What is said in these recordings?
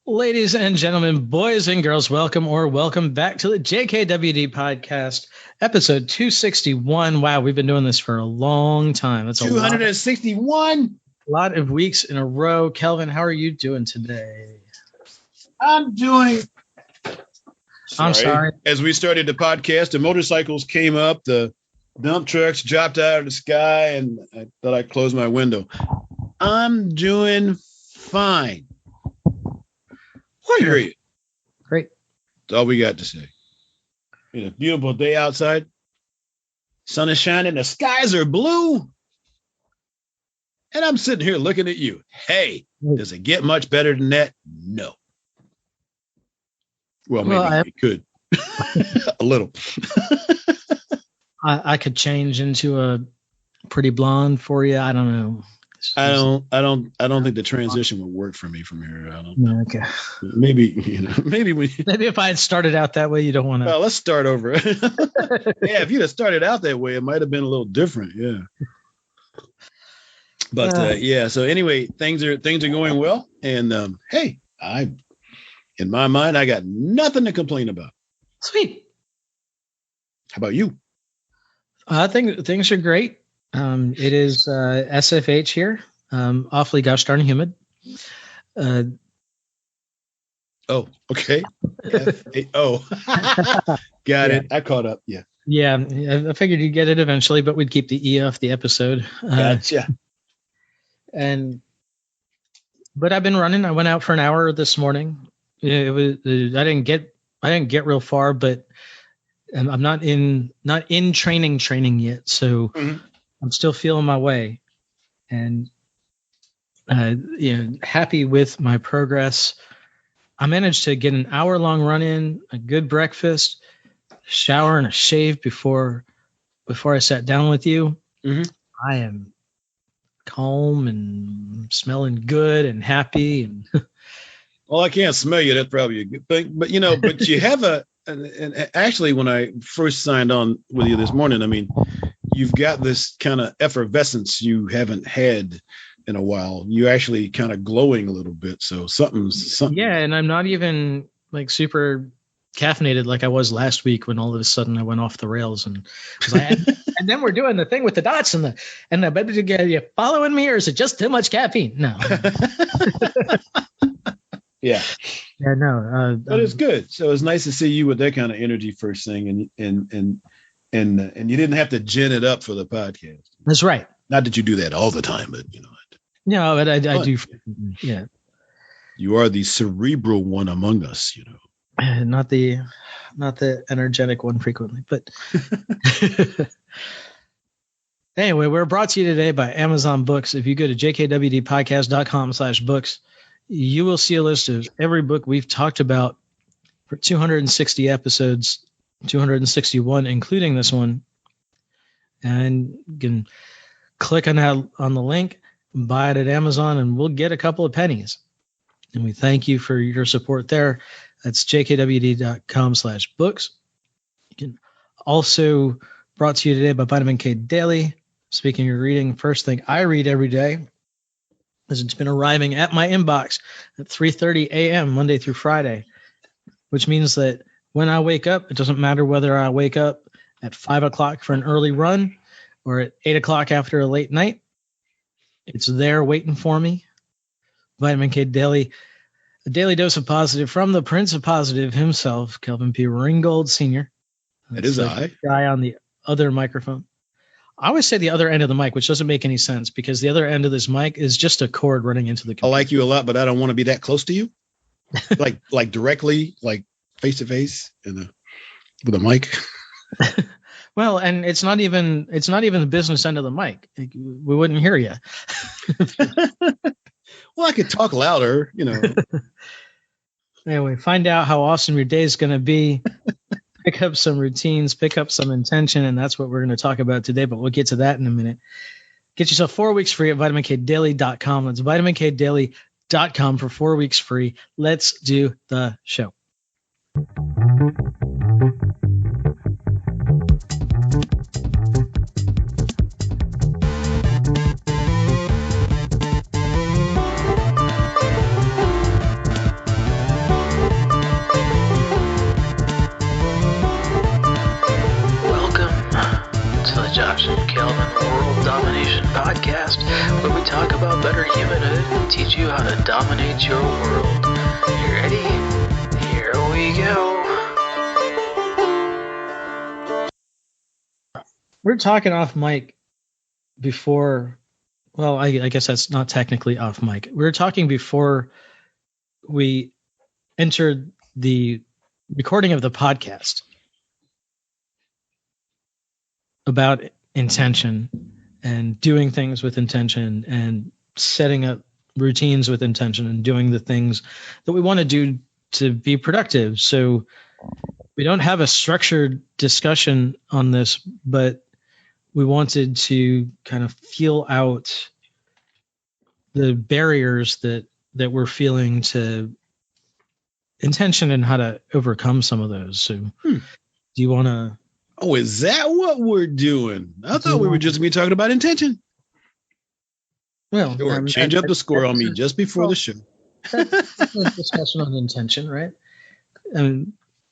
Ladies and gentlemen, boys and girls, welcome back to the JKWD podcast, episode 261. Wow, we've been doing this for a long time. That's 261. A lot of weeks in a row. Kelvin, how are you doing today? I'm doing. I'm sorry. As we started the podcast, the motorcycles came up, the dump trucks dropped out of the sky, and I thought I'd close my window. I'm doing fine. Period. Great. That's all we got to say. It's a beautiful day outside. Sun is shining. The skies are blue. And I'm sitting here looking at you. Hey, does it get much better than that? No. Well, maybe it could. A little. I could change into a pretty blonde for you. I don't know. I don't think the transition would work for me from here. I don't. Okay. Maybe if I had started out that way, you don't want to. Well, let's start over. Yeah, if you'd have started out that way, it might have been a little different. Yeah. But yeah. So anyway, things are going well, and hey, in my mind, I got nothing to complain about. Sweet. How about you? I think things are great. It is SFH here. Awfully gosh darn humid. Oh, okay. Got it. I caught up. Yeah. Yeah, I figured you'd get it eventually, but we'd keep the E off the episode. Gotcha. But I've been running. I went out for an hour this morning. It was I didn't get real far, but I'm not in training yet. So. Mm-hmm. I'm still feeling my way, and happy with my progress. I managed to get an hour-long run in, a good breakfast, shower, and a shave before I sat down with you. Mm-hmm. I am calm and smelling good and happy. And well, I can't smell you. That's probably a good thing. But but you have and actually, when I first signed on with you this morning, I mean, you've got this kind of effervescence you haven't had in a while. You're actually kind of glowing a little bit. So something's. Yeah, and I'm not even like super caffeinated like I was last week when all of a sudden I went off the rails and and then we're doing the thing with the dots and the are you following me, or is it just too much caffeine? No. Yeah. Yeah, no. But it's good. So it's nice to see you with that kind of energy first thing, and you didn't have to gin it up for the podcast. That's right. Not that you do that all the time, but No, but I do. Yeah. You are the cerebral one among us, Not the energetic one frequently, but anyway, we're brought to you today by Amazon Books. If you go to jkwdpodcast.com/books, you will see a list of every book we've talked about for 260 episodes, 261, including this one. And you can click on the link, buy it at Amazon, and we'll get a couple of pennies. And we thank you for your support there. That's jkwd.com/books. You can also brought to you today by Vitamin K Daily. Speaking of reading, first thing I read every day, as it's been arriving at my inbox at 3:30 a.m. Monday through Friday, which means that when I wake up, it doesn't matter whether I wake up at 5 o'clock for an early run or at 8 o'clock after a late night. It's there waiting for me. Vitamin K Daily, a daily dose of positive from the Prince of Positive himself, Kelvin P. Ringgold Sr. That is I. Guy on the other microphone. I always say the other end of the mic, which doesn't make any sense because the other end of this mic is just a cord running into the computer. I like you a lot, but I don't want to be that close to you. like directly, like face to face with a mic. Well, and it's not even the business end of the mic. We wouldn't hear you. Well, I could talk louder, Anyway, find out how awesome your day is going to be. Pick up some routines, pick up some intention, and that's what we're going to talk about today, but we'll get to that in a minute. Get yourself 4 weeks free at vitaminkdaily.com. That's vitaminkdaily.com for 4 weeks free. Let's do the show. teach you how to dominate your world. You ready? Here we go. We're talking off mic before. Well, I guess that's not technically off mic. We were talking before we entered the recording of the podcast about intention and doing things with intention and setting up routines with intention and doing the things that we want to do to be productive. So we don't have a structured discussion on this, but we wanted to kind of feel out the barriers that we're feeling to intention and how to overcome some of those. So do you want to? Oh, is that what we're doing? I thought we were just going to be talking about intention. Well, sure. Change up the score on me just before the show. That's a discussion on intention, right?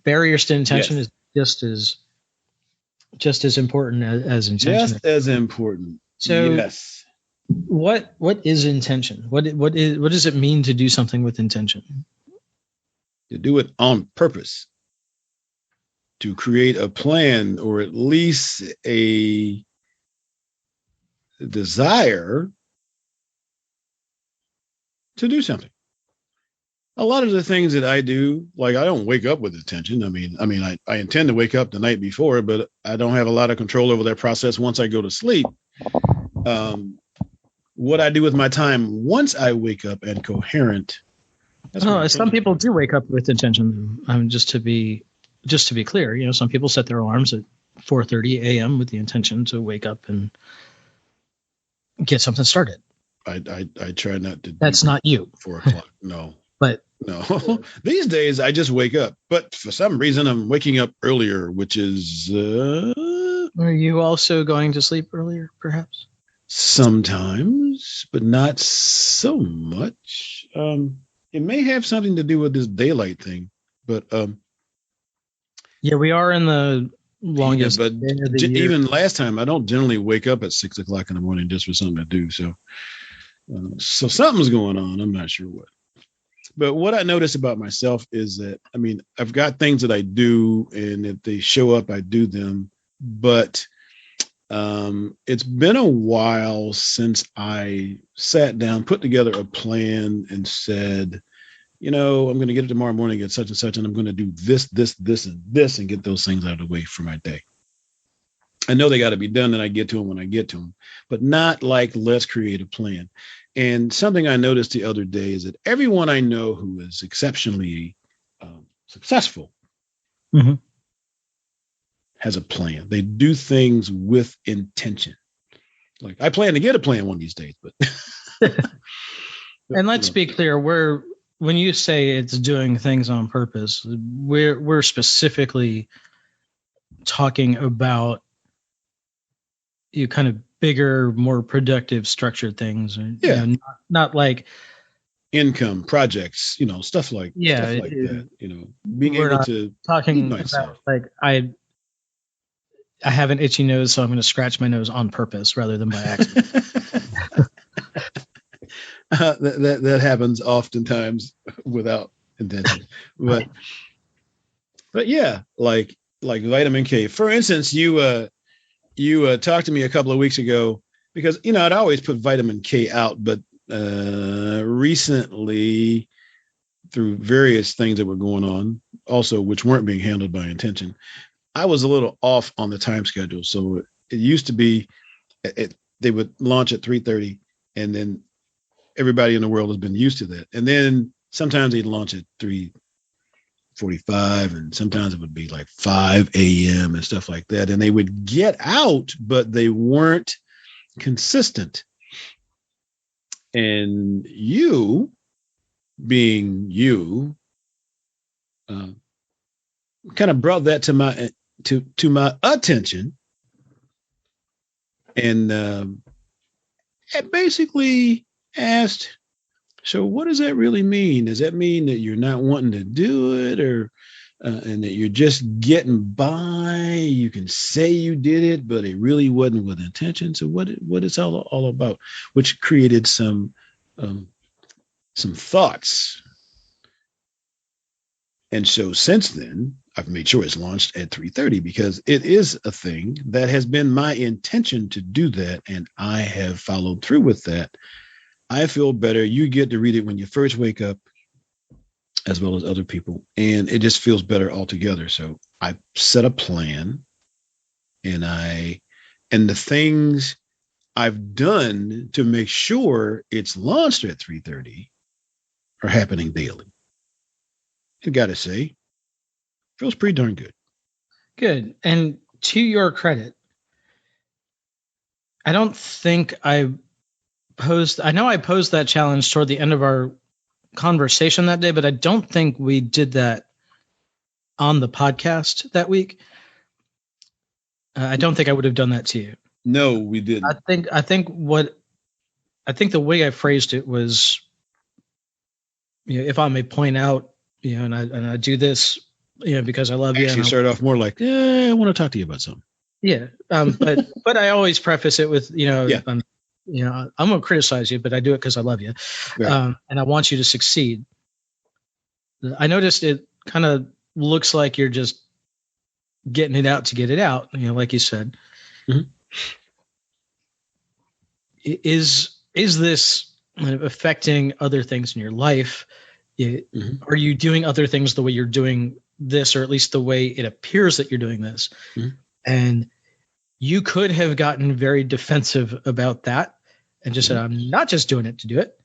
Barriers to intention is just as important as intention. Just as important. So, yes. What is intention? What does it mean to do something with intention? To do it on purpose. To create a plan, or at least a desire to do something. A lot of the things that I do, like I don't wake up with intention. I intend to wake up the night before, but I don't have a lot of control over that process once I go to sleep. What I do with my time once I wake up and coherent. Some people do wake up with intention. Just to be clear, some people set their alarms at 4:30 a.m. with the intention to wake up and get something started. I try not to. That's not you. 4 o'clock. No. But no, these days I just wake up. But for some reason I'm waking up earlier, which is. Are you also going to sleep earlier, perhaps? Sometimes, but not so much. It may have something to do with this daylight thing, but yeah, we are in the longest. Yeah, but even last time, I don't generally wake up at 6 o'clock in the morning just for something to do. So something's going on. I'm not sure what. But what I notice about myself is that, I've got things that I do, and if they show up, I do them. But it's been a while since I sat down, put together a plan, and said, I'm going to get it tomorrow morning at such and such, and I'm going to do this, and this, and get those things out of the way for my day. I know they got to be done, and I get to them when I get to them, but not like, let's create a plan. And something I noticed the other day is that everyone I know who is exceptionally successful has a plan. They do things with intention. Like, I plan to get a plan one of these days, but. And let's be clear, when you say it's doing things on purpose, we're specifically talking about kind of bigger, more productive, structured things. Not like income projects, stuff like that. Being able to talking about like I have an itchy nose, so I'm going to scratch my nose on purpose rather than by accident. That happens oftentimes without intention, but yeah, like vitamin K. For instance, you talked to me a couple of weeks ago because I'd always put vitamin K out, but recently, through various things that were going on, also which weren't being handled by intention, I was a little off on the time schedule. So it used to be they would launch at 3:30, and then everybody in the world has been used to that. And then sometimes they'd launch at 3:45, and sometimes it would be like 5 a.m. and stuff like that. And they would get out, but they weren't consistent. And you, being you, kind of brought that to my attention, and it basically asked, so what does that really mean? Does that mean that you're not wanting to do it, or and that you're just getting by? You can say you did it, but it really wasn't with intention. So what it's all about, which created some some thoughts. And so since then, I've made sure it's launched at 3:30 because it is a thing that has been my intention to do that. And I have followed through with that. I feel better. You get to read it when you first wake up, as well as other people. And it just feels better altogether. So I set a plan, and the things I've done to make sure it's launched at 3:30 are happening daily. I gotta say, feels pretty darn good. Good. And to your credit, I don't think I know I posed that challenge toward the end of our conversation that day, but I don't think we did that on the podcast that week. I don't think I would have done that to you. No, we didn't. I think the way I phrased it was, if I may point out, and I do this, because I love you. Actually, start off more like, I want to talk to you about something. Yeah. But I always preface it with, I'm going to criticize you, but I do it because I love you. Right. And I want you to succeed. I noticed it kind of looks like you're just getting it out to get it out, like you said. Mm-hmm. Is this affecting other things in your life? Mm-hmm. Are you doing other things the way you're doing this, or at least the way it appears that you're doing this? Mm-hmm. And you could have gotten very defensive about that and just said, I'm not just doing it to do it,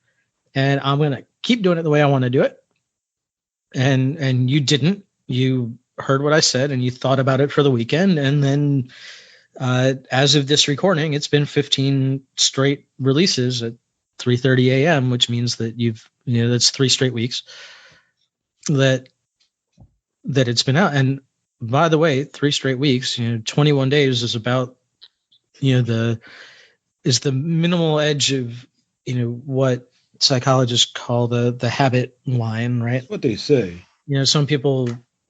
and I'm going to keep doing it the way I want to do it. And you didn't. You heard what I said and you thought about it for the weekend. And then as of this recording, it's been 15 straight releases at 3:30 a.m., which means that that's 3 straight weeks that it's been out. And by the way, 3 straight weeks, 21 days is about, the minimal edge of, what psychologists call the habit line, right? What they say. Some people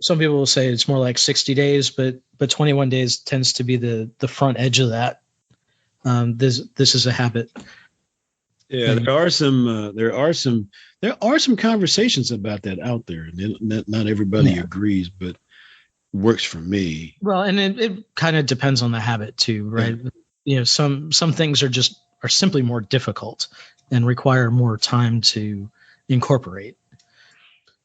will say it's more like 60 days, but 21 days tends to be the front edge of that. This is a habit. Yeah, there are some conversations about that out there. Not everybody agrees, but works for me. Well, and it kind of depends on the habit too, right? Yeah. Some things are simply more difficult and require more time to incorporate.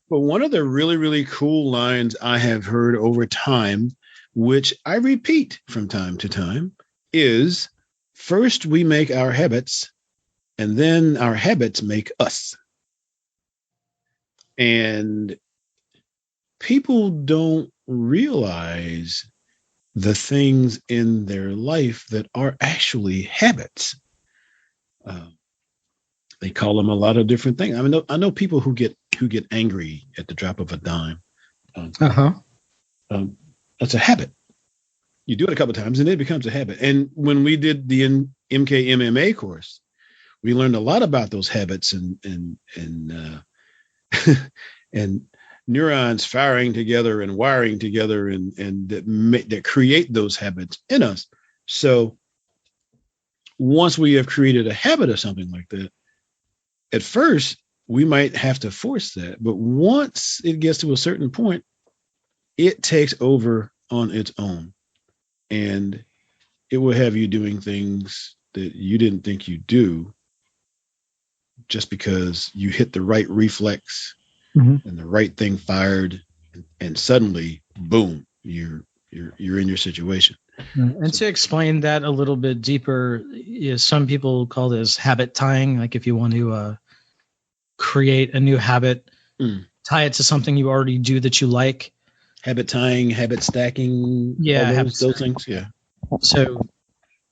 But one of the really, really cool lines I have heard over time, which I repeat from time to time, is first we make our habits, and then our habits make us. And people don't realize the things in their life that are actually habits. They call them a lot of different things. I know people who get angry at the drop of a dime. That's a habit. You do it a couple of times and it becomes a habit. And when we did the MKMMA course, we learned a lot about those habits and and neurons firing together and wiring together and that create those habits in us. So once we have created a habit of something like that, at first we might have to force that, but once it gets to a certain point, it takes over on its own, and it will have you doing things that you didn't think you'd do just because you hit the right reflex and the right thing fired, and suddenly, boom, you're in your situation. And to explain that a little bit deeper, some people call this habit tying. Like if you want to create a new habit, tie it to something you already do that you like. Habit tying, habit stacking, those things. Yeah. So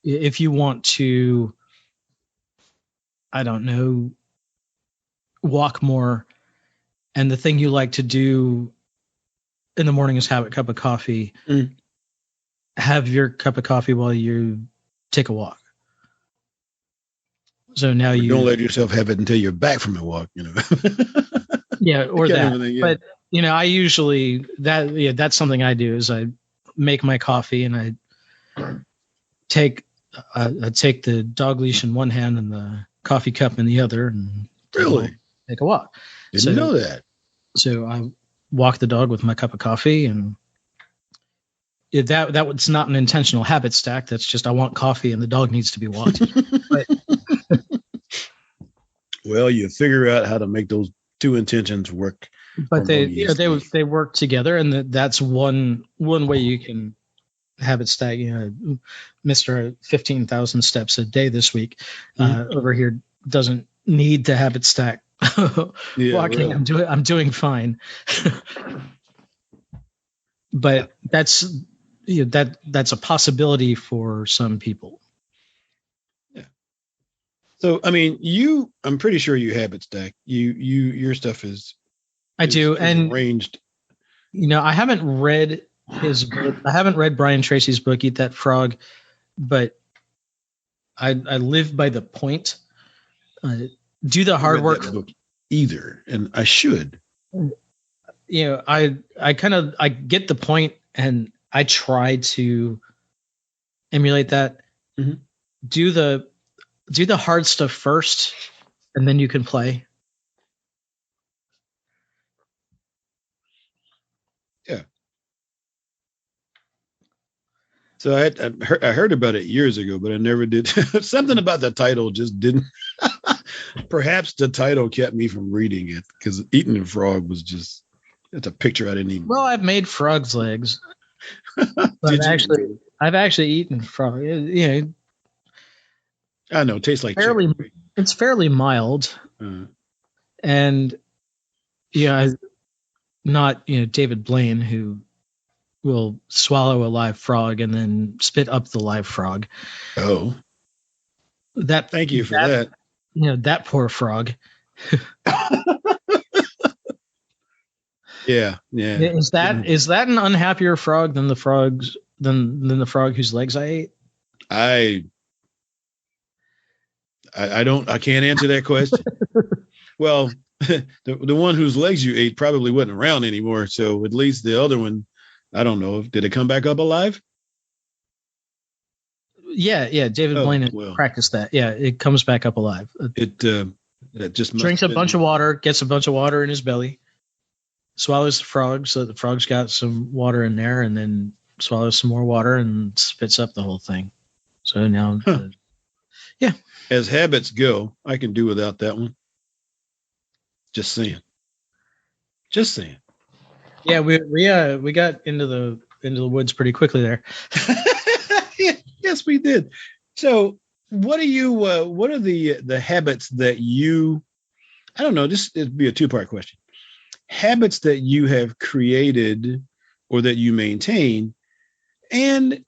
if you want to, I don't know, walk more, and the thing you like to do in the morning is have a cup of coffee, have your cup of coffee while you take a walk. So now you don't let yourself have it until you're back from a walk, Yeah, or that. But I usually that's something I do is I make my coffee and I take the dog leash in one hand and the coffee cup in the other. And really? take a walk. Didn't know that. So I walk the dog with my cup of coffee, and that was not an intentional habit stack. That's just I want coffee and the dog needs to be walked. But, well, you figure out how to make those two intentions work. But they work together, and that's one way you can habit stack. Mr. 15,000 steps a day this week over here doesn't need to habit stack walking. Really. I'm doing fine. But that's a possibility for some people. Yeah. So I mean, I'm pretty sure you habit stack. Your stuff is. I do, and arranged. I haven't read his book. I haven't read Brian Tracy's book, Eat That Frog, but I live by the point. Do the hard work. That book either, and I should. I get the point, and I try to emulate that. Mm-hmm. Do the hard stuff first, and then you can play. Yeah. So I heard about it years ago, but I never did. Something about the title just didn't. Perhaps the title kept me from reading it, because eating a frog was just, it's a picture I didn't even. Well, I've made frog's legs. I've actually eaten frog. I know, it tastes like chicken. It's fairly mild, and not David Blaine, who will swallow a live frog and then spit up the live frog. Oh, thank you for that. That poor frog. Yeah. Is that an unhappier frog than the frogs than the frog whose legs I ate? I can't answer that question. Well, the one whose legs you ate probably wasn't around anymore, so at least the other one, I don't know. Did it come back up alive? Yeah. David Blaine practiced that. Yeah, it comes back up alive. It just drinks a bunch of water, gets a bunch of water in his belly, swallows the frog so the frog's got some water in there, and then swallows some more water and spits up the whole thing. So now, yeah. As habits go, I can do without that one. Just saying. Yeah, we got into the woods pretty quickly there. Yes, we did. So, what are the habits that you? I don't know. It'd be a two-part question. Habits that you have created or that you maintain, and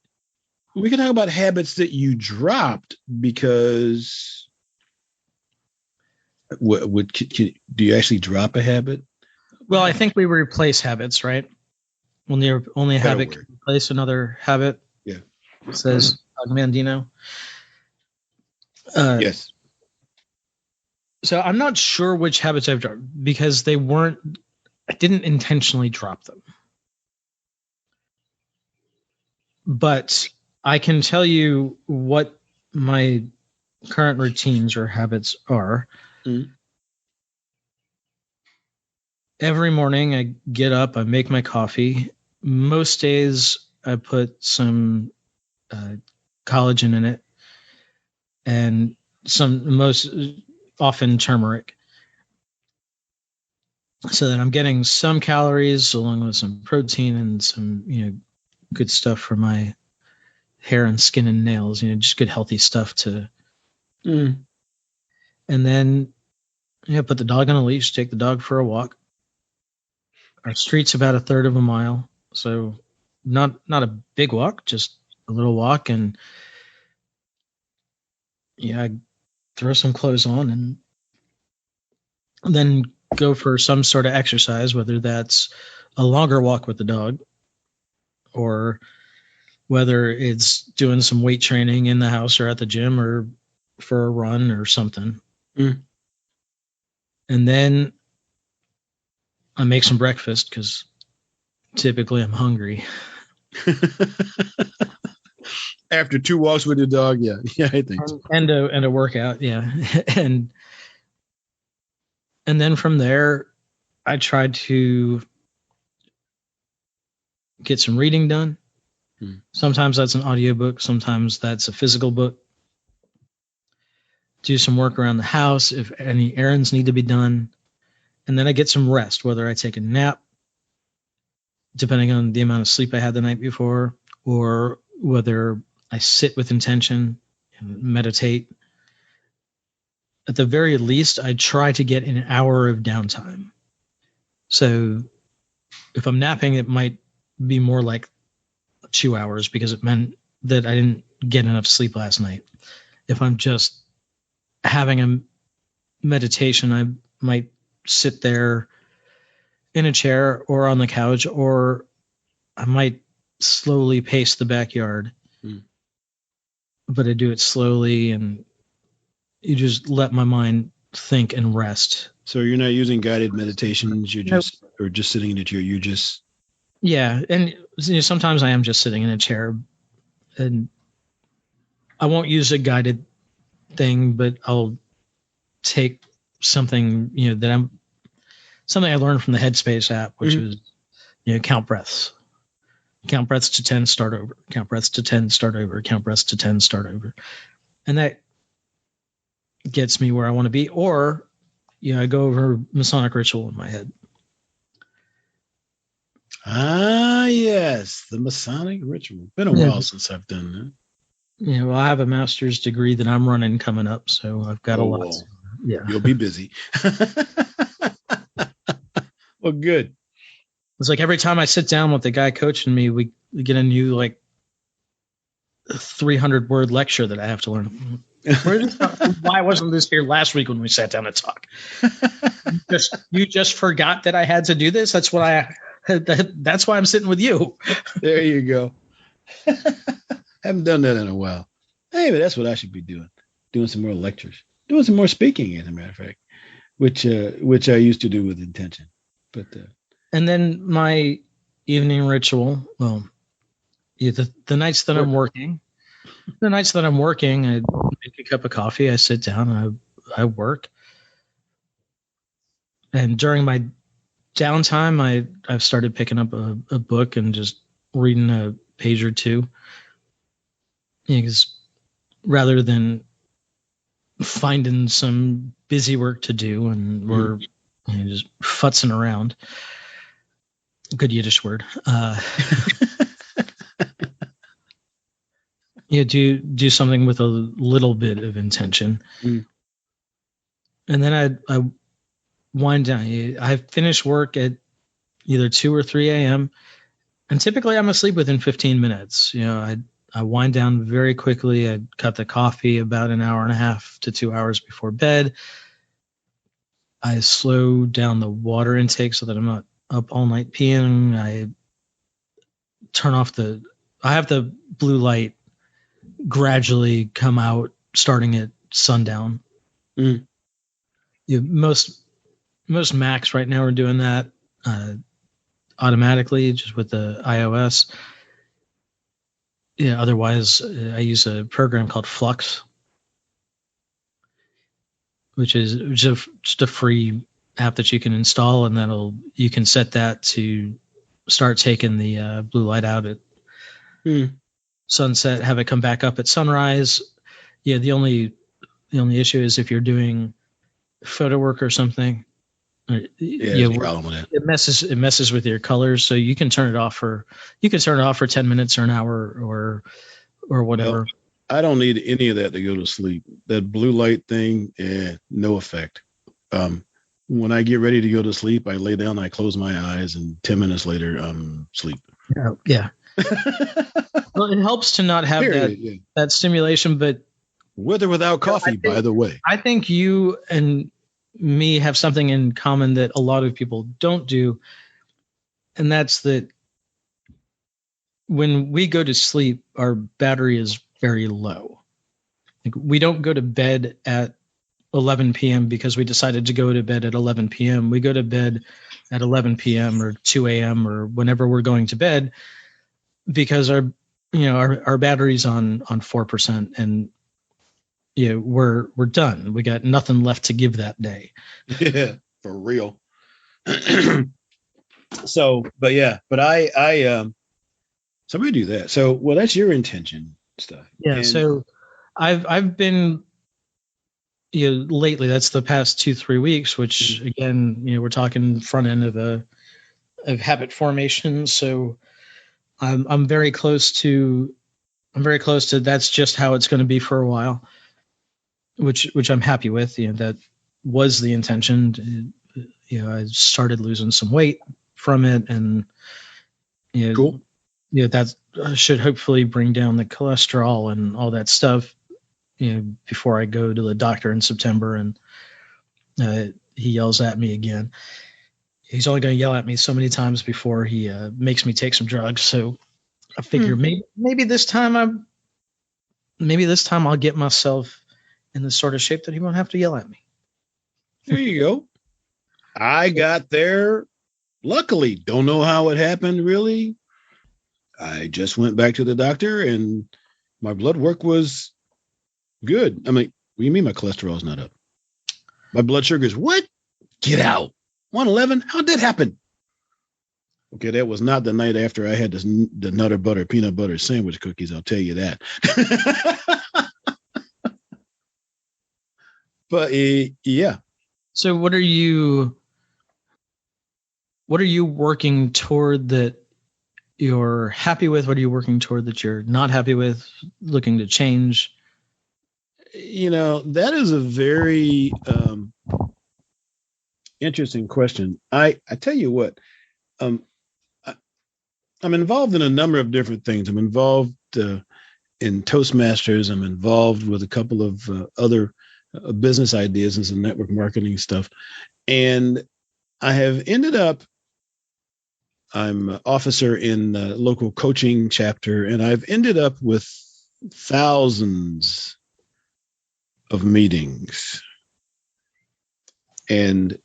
we can talk about habits that you dropped because. Do you actually drop a habit? Well, I think we replace habits, right? Only a habit can replace another habit. Yeah, says Mandino. Yes. So I'm not sure which habits I've dropped because I didn't intentionally drop them. But I can tell you what my current routines or habits are. Mm-hmm. Every morning I get up, I make my coffee. Most days I put some collagen in it, and most often turmeric, so that I'm getting some calories along with some protein and some good stuff for my hair and skin and nails. Just good healthy stuff to. And then put the dog on a leash, take the dog for a walk. Our street's about a third of a mile, so not a big walk, just a little walk, and I throw some clothes on and then go for some sort of exercise, whether that's a longer walk with the dog or whether it's doing some weight training in the house or at the gym or for a run or something. And then I make some breakfast because typically I'm hungry. After 2 walks with your dog, yeah, I think so. And a workout, yeah. And And then from there, I tried to get some reading done. Sometimes that's an audiobook. Sometimes that's a physical book. Do some work around the house if any errands need to be done. And then I get some rest, whether I take a nap, depending on the amount of sleep I had the night before, or whether I sit with intention and meditate. At the very least, I try to get an hour of downtime. So if I'm napping, it might be more like 2 hours because it meant that I didn't get enough sleep last night. If I'm just having a meditation, I might sit there in a chair or on the couch, or I might slowly pace the backyard. But I do it slowly, and you just let my mind think and rest. So you're not using guided meditations. You're just, or just sitting in a chair. You just. Yeah. And sometimes I am just sitting in a chair, and I won't use a guided thing, but I'll take something, something I learned from the Headspace app, which was, count breaths. Count breaths to 10, start over. Count breaths to 10, start over. Count breaths to 10, start over. And that gets me where I want to be. Or, I go over Masonic ritual in my head. Ah, yes. The Masonic ritual. Been a while since I've done that. Yeah, well, I have a master's degree that I'm running coming up, so I've got a lot. Yeah. You'll be busy. Well, good. It's like every time I sit down with the guy coaching me, we get a new 300-word lecture that I have to learn. Why wasn't this here last week when we sat down to talk? You just forgot that I had to do this. That's why I'm sitting with you. There you go. Haven't done that in a while. Hey, but that's what I should be doing. Doing some more lectures. Doing some more speaking, as a matter of fact, which I used to do with intention. But and then my evening ritual. Well, the nights that I'm working. The nights that I'm working, I make a cup of coffee. I sit down and I work. And during my downtime, I've started picking up a book and just reading a page or two. Because rather than finding some busy work to do and we're just futzing around, good Yiddish word. Do something with a little bit of intention. And then I wind down. I finish work at either 2 or 3 a.m. and typically I'm asleep within 15 minutes. I wind down very quickly. I cut the coffee about an hour and a half to 2 hours before bed. I slow down the water intake so that I'm not up all night peeing. I turn off I have the blue light gradually come out starting at sundown. Most Macs right now are doing that automatically just with the iOS. Otherwise I use a program called Flux, which is just a free app that you can install, and you can set that to start taking the blue light out at sunset, have it come back up at sunrise. The only issue is if you're doing photo work or something. It messes with your colors, so you can turn it off for 10 minutes or an hour or whatever. Well, I don't need any of that to go to sleep. That blue light thing, no effect. When I get ready to go to sleep, I lay down, I close my eyes, and 10 minutes later, I'm asleep. Yeah. Well, it helps to not have that stimulation, but with or without coffee, by the way. I think you and me have something in common that a lot of people don't do, and that's that when we go to sleep, our battery is very low. We don't go to bed at 11 p.m. because we decided to go to bed at 11 p.m. We go to bed at 11 p.m. or 2 a.m. or whenever we're going to bed because our battery's on 4%, and we're done. We got nothing left to give that day. Yeah. for real. So, but so we do that. So, well, that's your intention stuff. Yeah. And So I've been, lately, that's the past 2-3 weeks, which again, we're talking front end of habit formation. So I'm very close to that's just how it's going to be for a while, which I'm happy with. That was the intention. I started losing some weight from it, and cool. That should hopefully bring down the cholesterol and all that stuff. Before I go to the doctor in September, and he yells at me again. He's only going to yell at me so many times before he makes me take some drugs. So I figure maybe this time I'll get myself in the sort of shape that he won't have to yell at me. There you go. I got there. Luckily, don't know how it happened, really. I just went back to the doctor and my blood work was good. I mean, what do you mean my cholesterol is not up? My blood sugar is what? Get out. 111? How'd that happen? Okay, that was not the night after I had the Nutter Butter peanut butter sandwich cookies. I'll tell you that. But yeah. So what are you working toward that you're happy with? What are you working toward that you're not happy with, looking to change? That is a very interesting question. I tell you what, I'm involved in a number of different things. I'm involved in Toastmasters. I'm involved with a couple of other business ideas and some network marketing stuff. And I have ended up, I'm an officer in the local coaching chapter, and I've ended up with thousands of meetings. And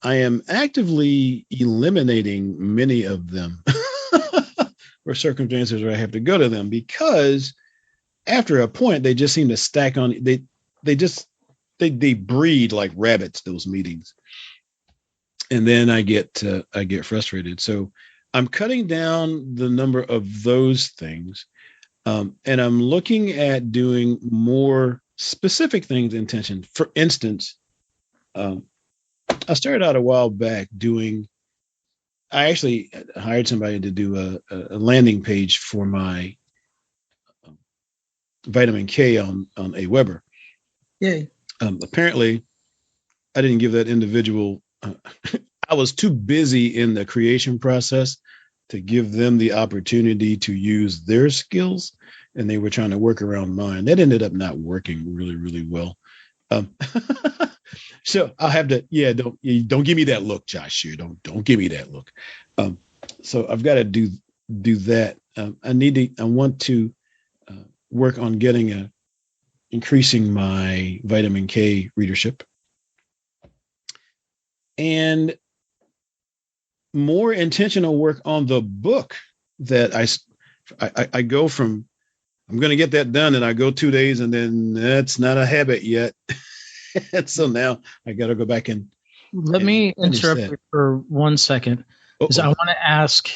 I am actively eliminating many of them or circumstances where I have to go to them, because after a point, they just seem to stack on. They breed like rabbits, those meetings. And then I get frustrated. So I'm cutting down the number of those things. And I'm looking at doing more specific things in intention. For instance, I started out a while back I actually hired somebody to do a landing page for my vitamin K on Aweber. Yay. Apparently, I didn't give that individual, I was too busy in the creation process to give them the opportunity to use their skills, and they were trying to work around mine. That ended up not working really, really well. So I'll have to, don't give me that look, Josh. You don't give me that look. So I've got to do that. I want to work on increasing my vitamin K readership, and more intentional work on the book that I go from, I'm going to get that done, and I go 2 days, and then that's not a habit yet. And so now I got to go back and let me interrupt you for 1 second, because I want to ask,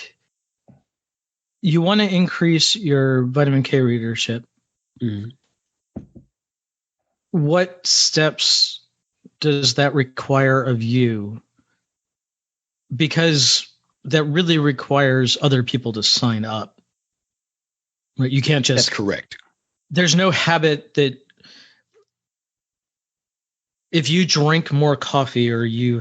you want to increase your vitamin K readership. Mm-hmm. What steps does that require of you? Because that really requires other people to sign up. Right? You can't just. That's correct. There's no habit that if you drink more coffee or you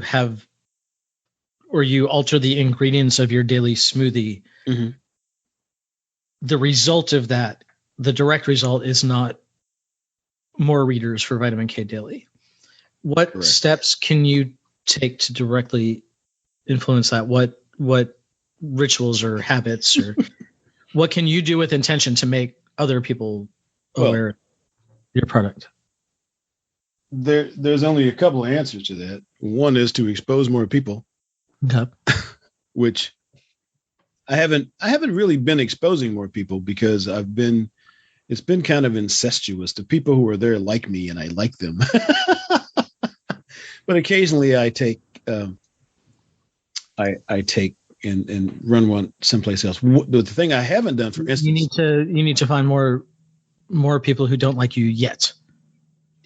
alter the ingredients of your daily smoothie, mm-hmm. the result of that, the direct result, is not more readers for Vitamin K Daily. What Correct. steps can you take to directly influence that? What rituals or habits or what can you do with intention to make other people aware of your product? There's only a couple of answers to that. One is to expose more people, okay. Which I haven't really been exposing more people, because it's been kind of incestuous. The people who are there like me and I like them. But occasionally I take I take and run one someplace else. The thing I haven't done, for instance, you need to find more people who don't like you yet.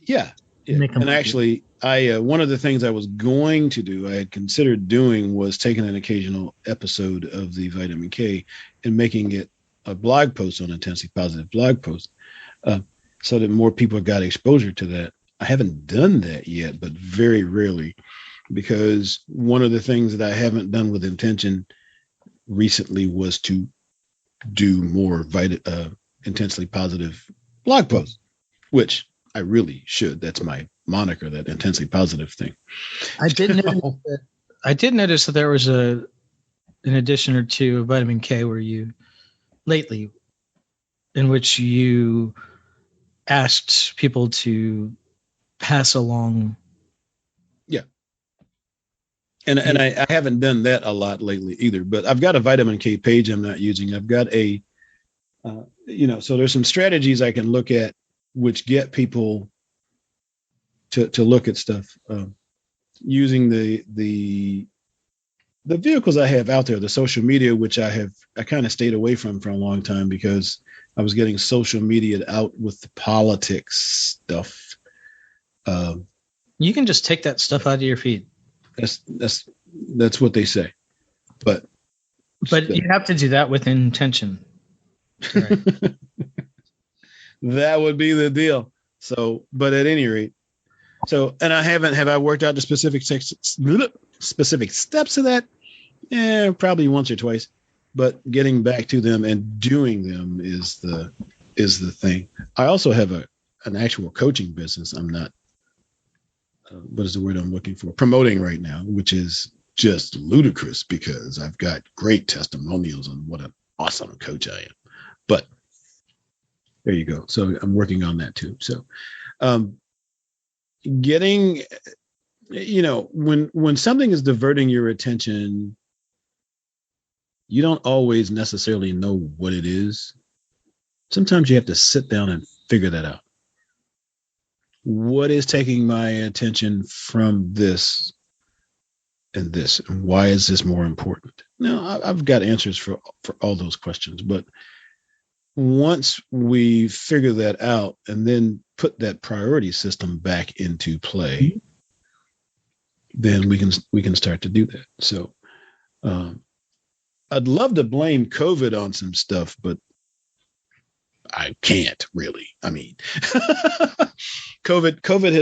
Yeah. Make them And like actually, I one of the things I was going to do, I had considered doing, was taking an occasional episode of the Vitamin K and making it a blog post, on Intensely Positive blog post, so that more people got exposure to that. I haven't done that yet, but very rarely, because one of the things that I haven't done with intention recently was to do more intensely positive blog posts, which I really should. That's my moniker, that intensely positive thing. I did notice that there was an edition or two of Vitamin K where you lately, in which you asked people to pass along. Yeah. And I haven't done that a lot lately either, but I've got a Vitamin K page I'm not using. I've got a, so there's some strategies I can look at which get people to look at stuff, using the vehicles I have out there, the social media, which I kind of stayed away from for a long time because I was getting social media out with the politics stuff. You can just take that stuff out of your feed. That's what they say, but you have to do that with intention. Right. That would be the deal. So, but at any rate, and have I worked out the specific steps of that? Yeah, probably once or twice, but getting back to them and doing them is the thing. I also have an actual coaching business. I'm not, what is the word I'm looking for? Promoting right now, which is just ludicrous because I've got great testimonials on what an awesome coach I am. But there you go. So I'm working on that too. So, getting, when something is diverting your attention, you don't always necessarily know what it is. Sometimes you have to sit down and figure that out. What is taking my attention from this and this? And why is this more important? Now, I've got answers for all those questions, but once we figure that out and then put that priority system back into play, then we can start to do that. So I'd love to blame COVID on some stuff, but I can't really. I mean, COVID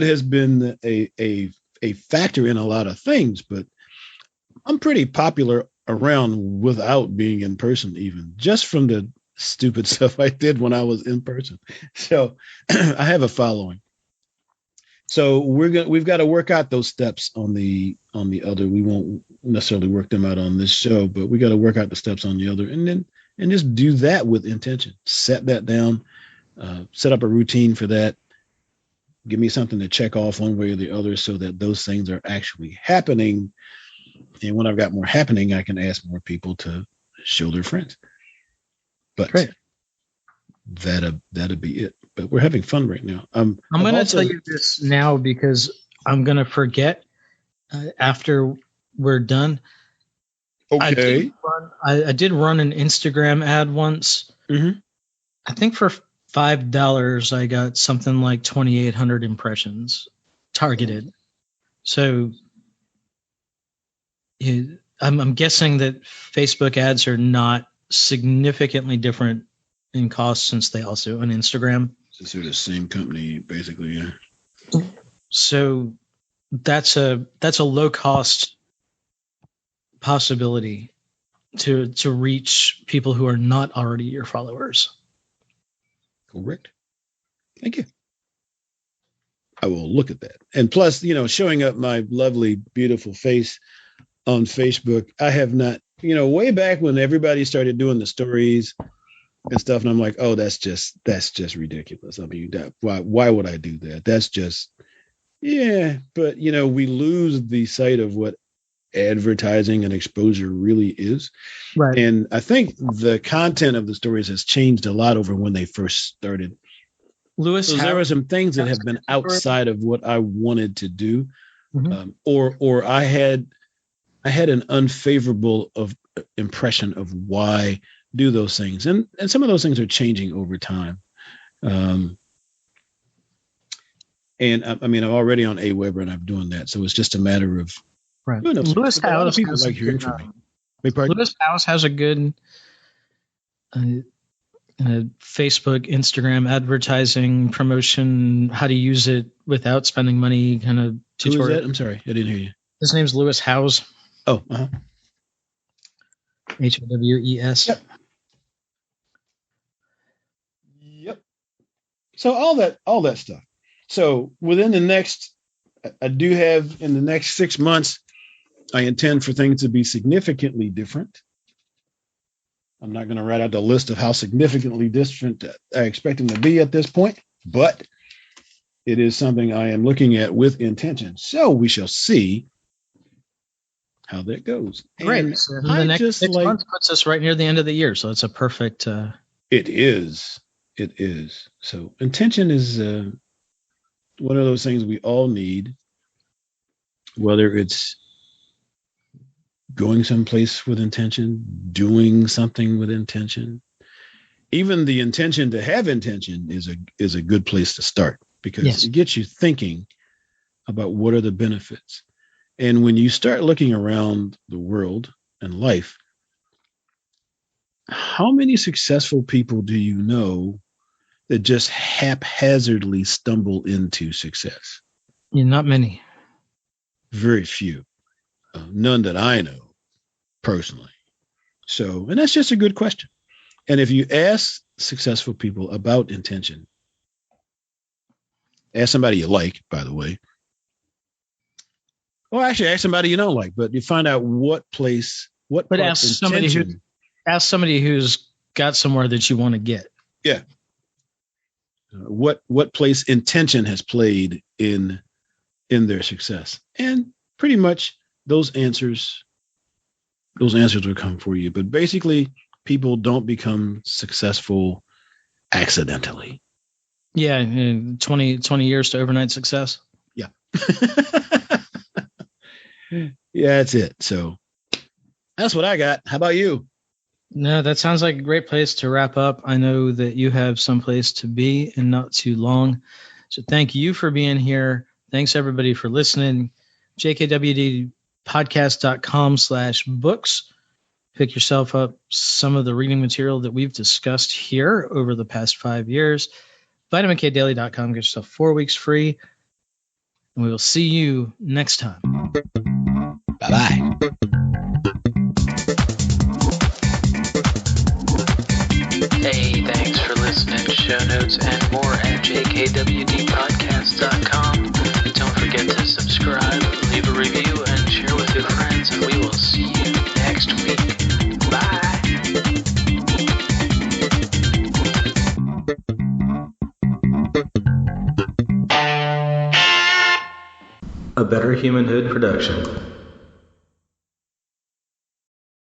has been a factor in a lot of things, but I'm pretty popular around without being in person, even just from the stupid stuff I did when I was in person. So I have a following. So we've got to work out those steps on the other. We won't necessarily work them out on this show, but we got to work out the steps on the other, and just do that with intention. Set that down, set up a routine for that. Give me something to check off one way or the other so that those things are actually happening. And when I've got more happening, I can ask more people to show their friends. But Great. That'd be it. But we're having fun right now. I'm going to tell you this now because I'm going to forget after we're done. Okay. I did run an Instagram ad once. Mm-hmm. I think for $5, I got something like 2,800 impressions targeted. So I'm guessing that Facebook ads are not significantly different in cost since they also own Instagram. So they're the same company, basically. Yeah. So that's a low cost possibility to reach people who are not already your followers. Correct. Thank you. I will look at that. And plus, showing up my lovely, beautiful face on Facebook, I have not, way back when everybody started doing the stories and stuff, and I'm like, oh, that's just ridiculous. I mean, why would I do that? That's just, yeah. But we lose the sight of what advertising and exposure really is. Right. And I think the content of the stories has changed a lot over when they first started. Lewis, so there are some things that have been outside of what I wanted to do, or I had an unfavorable impression of why do those things, and some of those things are changing over time. And I mean, I'm already on AWeber and I'm doing that, so it's just a matter of doing those Lewis things. A lot of House people has like hearing from me. Lewis House has a good Facebook, Instagram advertising promotion, how to use it without spending money kind of tutorial. Who is that? I'm sorry, I didn't hear you. His name's Lewis Howes. Oh, Howes. Yep. So all that stuff. So within the next, I do have in the next 6 months, I intend for things to be significantly different. I'm not going to write out the list of how significantly different I expect them to be at this point, but it is something I am looking at with intention. So we shall see how that goes. Great. So the next 6 months puts us right near the end of the year. So it's a perfect. It is. So intention is one of those things we all need, whether it's going someplace with intention, doing something with intention. Even the intention to have intention is a good place to start, because it gets you thinking about what are the benefits. And when you start looking around the world and life, how many successful people do you know that just haphazardly stumble into success? Not many. Very few. None that I know personally. So, and that's just a good question. And if you ask successful people about intention, ask somebody you like, by the way, or actually ask somebody you don't like, but you find out but ask somebody who's got somewhere that you want to get. Yeah. What place intention has played in their success, and pretty much those answers will come for you. But basically, people don't become successful accidentally. Yeah, 20 years to overnight success. Yeah. Yeah, that's it. So that's what I got. How about you? No, that sounds like a great place to wrap up. I know that you have someplace to be in not too long. So thank you for being here. Thanks, everybody, for listening. jkwdpodcast.com/books. Pick yourself up some of the reading material that we've discussed here over the past 5 years. VitaminKDaily.com. Get yourself 4 weeks free. And we will see you next time. Bye-bye. Hey, thanks for listening. Show notes and more at jkwdpodcast.com. Don't forget to subscribe, leave a review, and share with your friends, and we will see you next week. Bye. A Better Humanhood production.